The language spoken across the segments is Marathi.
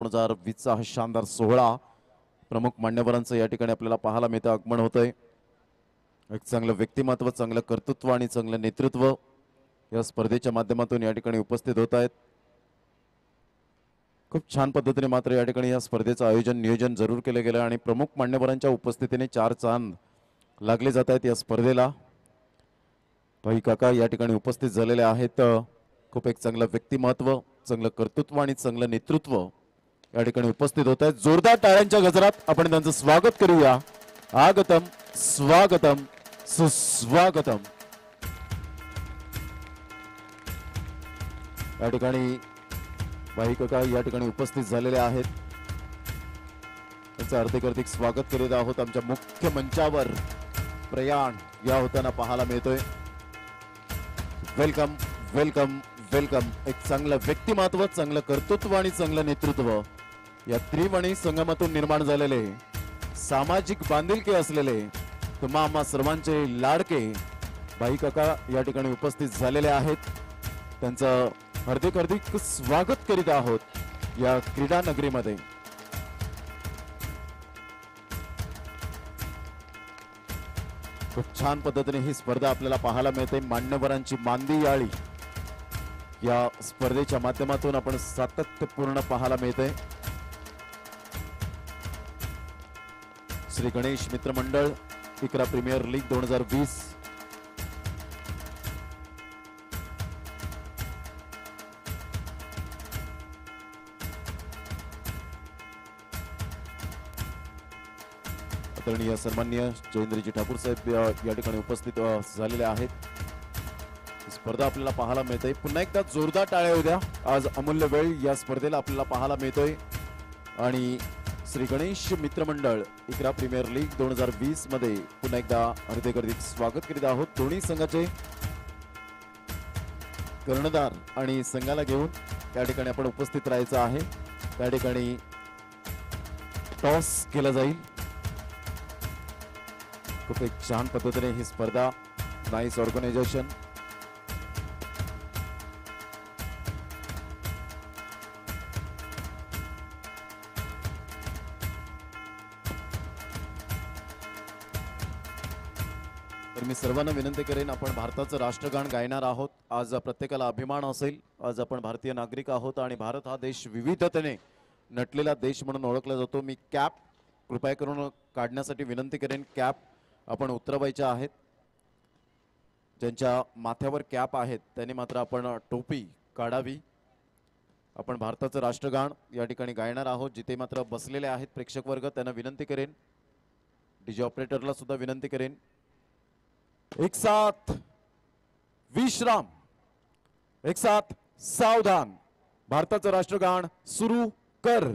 2020 चा हा शानदार सोहळा प्रमुख मान्यवरांचं या ठिकाणी आपल्याला पाहायला मिळतं. आगमन होतंय. एक चांगलं व्यक्तिमत्व, चांगलं कर्तृत्व आणि चांगलं नेतृत्व या स्पर्धेच्या माध्यमातून या ठिकाणी उपस्थित होत आहेत. खूप छान पद्धतीने मात्र या ठिकाणी या स्पर्धेचं आयोजन नियोजन जरूर केलं गेलं आणि प्रमुख मान्यवरांच्या उपस्थितीने 4 चांद लागले जात आहेत या स्पर्धेला. भाई काका या ठिकाणी उपस्थित झालेले आहेत. खूप एक चांगलं व्यक्तिमत्व, चांगलं कर्तृत्व आणि चांगलं नेतृत्व या ठिकाणी उपस्थित होत आहेत. जोरदार टाळ्यांच्या गजरात आपण त्यांचं स्वागत करूया. आगतम स्वागतम सुस्वागतम. या ठिकाणी भाई काका या ठिकाणी उपस्थित झालेले आहेत. त्यांचं हार्दिक स्वागत करीत आहोत. आमच्या मुख्य मंचावर प्रयाण या होताना पाहायला मिळतोय. Welcome welcome welcome. एक चांगलं व्यक्तिमत्व, चांगलं कर्तृत्व आणि चांगलं नेतृत्व या त्रिवाणी संगमातून निर्माण झालेले, सामाजिक बांधिलकी असलेले तुम्हा आम्हा सर्वांचे लाडके भाई काका या ठिकाणी उपस्थित झालेले आहेत. त्यांचं हार्दिक स्वागत करीत आहोत या क्रीडा नगरीमध्ये. खूप छान पद्धतीने ही स्पर्धा आपल्याला पाहायला मिळते. मान्यवरांची मांदी याळी या स्पर्धेच्या माध्यमातून आपण सातत्यपूर्ण पाहायला मिळते. श्री गणेश मित्र मंडळ इकरा प्रीमियर लीग 2020 आदरणीय सन्माननीय जयेंद्रजी ठाकूर साहेब या ठिकाणी उपस्थित झालेले आहेत. स्पर्धा आपल्याला पाहायला मिळते. पुन्हा एकदा जोरदार टाळ्या होऊ द्या. आज अमूल्य वेळ या स्पर्धेला आपल्याला पाहायला मिळतोय आणि श्री गणेश मित्र मंडळ इकरा प्रीमियर लीग 2020 मध्ये पुन्हा एकदा हार्दिक स्वागत करीत आहोत. दोन्ही संघाचे कर्णधार आणि संघाला घेऊन त्या ठिकाणी आपण उपस्थित राहायचं आहे. त्या ठिकाणी टॉस केला जाईल. खूप एक छान पद्धतीने ही स्पर्धा, नाईस ऑर्गनायझेशन. तर मी सर्वांना विनंती करेन, आपण भारताचं राष्ट्रगान गायणार आहोत. आज प्रत्येकाला अभिमान असेल. आज आपण भारतीय नागरिक आहोत आणि भारत हा देश विविधतेने नटलेला देश म्हणून ओळखला जातो. मी कॅप कृपया करून काढण्यासाठी विनंती करेन. कॅप आपण उतरवायच्या आहेत. ज्यांच्या माथ्यावर कॅप आहेत त्यांनी मात्र आपण टोपी काढावी. आपण भारताचं राष्ट्रगान या ठिकाणी गायणार आहोत. जिथे मात्र बसलेले आहेत प्रेक्षक वर्ग त्यांना विनंती करेन, डीजे ऑपरेटरला सुद्धा विनंती करेन, एक साथ विश्राम, एक साथ सावधान. भारताचं राष्ट्रगान सुरू कर.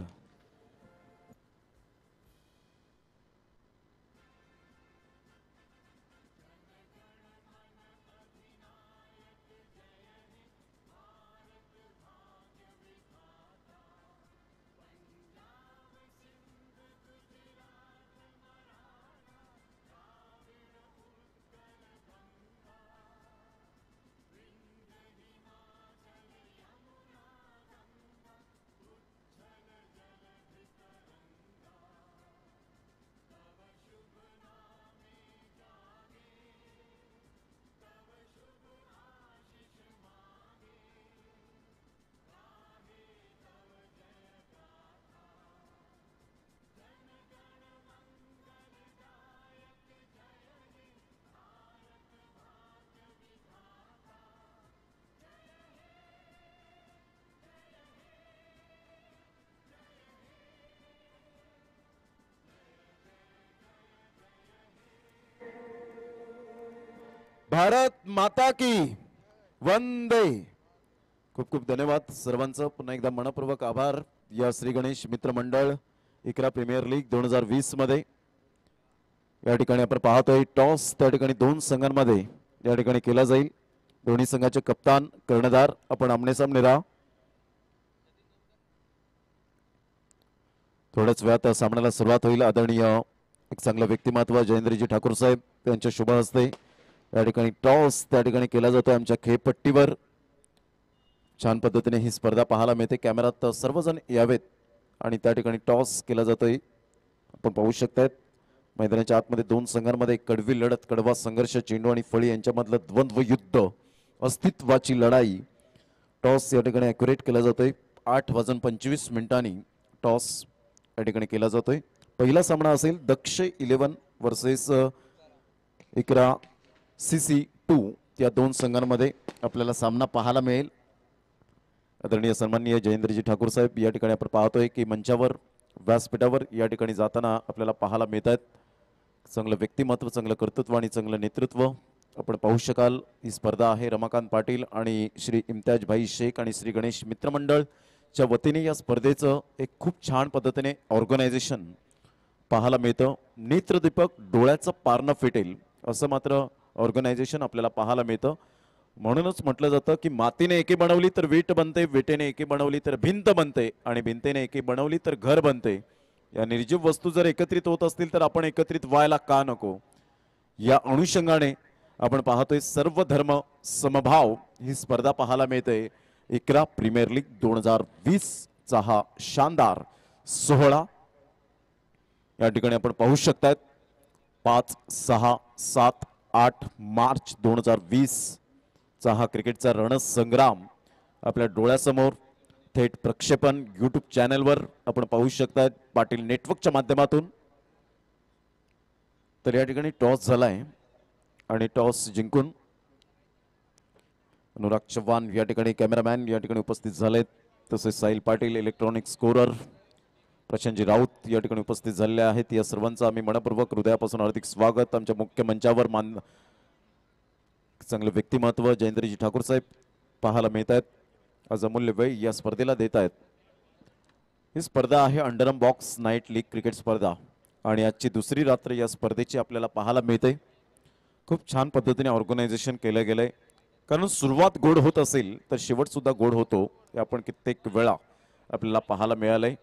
भारत माता की वंदे. खूप खूप धन्यवाद सर्वांचं. पुन्हा एकदा मनपूर्वक आभार. या श्री गणेश मित्र मंडळ इकरा प्रीमियर लीग 2020 मध्ये या ठिकाणी आपण पाहतोय टॉस त्या ठिकाणी दोन संघांमध्ये या ठिकाणी केला जाईल. दोन्ही संघाचे कप्तान कर्णधार आपण आमनेसामने राहा. थोड्याच वेळात सामन्याला सुरुवात होईल. आदरणीय एक चांगलं व्यक्तिमत्व जयेंद्रजी ठाकूर साहेब यांच्या शुभ हस्ते या ठिकाणी टॉस त्या ठिकाणी केला जातो आमच्या खेळपट्टीवर. छान पद्धतीने ही स्पर्धा पाहायला मिळते. कॅमेरात सर्वजण यावेत आणि त्या ठिकाणी टॉस केला जातोय. आपण पाहू शकतायत मैदानाच्या आतमध्ये दोन संघांमध्ये कडवी लढत, कडवा संघर्ष, चेंडू आणि फळी यांच्यामधलं द्वंद्व युद्ध, अस्तित्वाची लढाई. टॉस या ठिकाणी ॲक्युरेट केला जातोय. 8:25 टॉस या ठिकाणी केला जातोय. पहिला सामना असेल दक्ष 11 वर्सेस इकरा CC2 या दोन संघांमध्ये आपल्याला सामना पाहायला मिळेल. आदरणीय सन्माननीय जयेंद्रजी ठाकूर साहेब या ठिकाणी आपण पाहतोय की मंचावर व्यासपीठावर या ठिकाणी जाताना आपल्याला पाहायला मिळत आहेत. चांगलं व्यक्तिमत्व, चांगलं कर्तृत्व आणि चांगलं नेतृत्व आपण पाहू शकाल. ही स्पर्धा आहे रमाकांत पाटील आणि श्री इम्तियाज भाई शेख आणि श्री गणेश मित्रमंडळच्या वतीने या स्पर्धेचं एक खूप छान पद्धतीने ऑर्गनायझेशन पाहायला मिळतं. नेत्रदीपक डोळ्याचं पारणं फिटेल असं मात्र ऑर्गनायझेशन आपल्याला पाहायला मिळतं. म्हणूनच म्हटलं जातं की मातीने एकी बनवली तर वीट बनते, विटेने एकी बनवली तर भिंत बनते आणि भिंतेने एकी बनवली तर घर बनते. या निर्जीव वस्तू जर एकत्रित होत असतील तर आपण एकत्रित व्हायला का नको. या अनुषंगाने आपण पाहतोय सर्व धर्म समभाव ही स्पर्धा पाहायला मिळते. इकरा प्रीमियर लीग 2020 चा हा शानदार सोहळा या ठिकाणी आपण पाहू शकतात. 5, 6, 7, 8 मार्च 2020 चा हा क्रिकेटचा रणसंग्राम आपल्या डोळ्यासमोर थेट प्रक्षेपण YouTube चॅनलवर आपण पाहू शकतात पाटील नेटवर्कच्या माध्यमातून. तर या ठिकाणी टॉस झालाय आणि टॉस जिंकून अनुराग चव्हाण या ठिकाणी कॅमेरामॅन या ठिकाणी उपस्थित झालेत. तसेच साहिल पाटील इलेक्ट्रॉनिक स्कोरर, प्रशांतजी राऊत या ठिकाणी उपस्थित झालेले आहेत. या सर्वांचं आम्ही मनपूर्वक हृदयापासून हार्दिक स्वागत. आमच्या मुख्य मंचावर चांगलं व्यक्तिमत्व जयेंद्रजी ठाकूर साहेब पाहायला मिळत आहेत. आज अमूल्य वेळ या स्पर्धेला देत आहेत. ही स्पर्धा आहे अंडरम बॉक्स नाईट लीग क्रिकेट स्पर्धा आणि आजची दुसरी रात्र या स्पर्धेची आपल्याला पाहायला मिळते. खूप छान पद्धतीने ऑर्गनायझेशन केलं गेलंय. कारण सुरुवात गोड होत असेल तर शेवट सुद्धा गोड होतो हे आपण कित्येक वेळा आपल्याला पाहायला मिळालंय.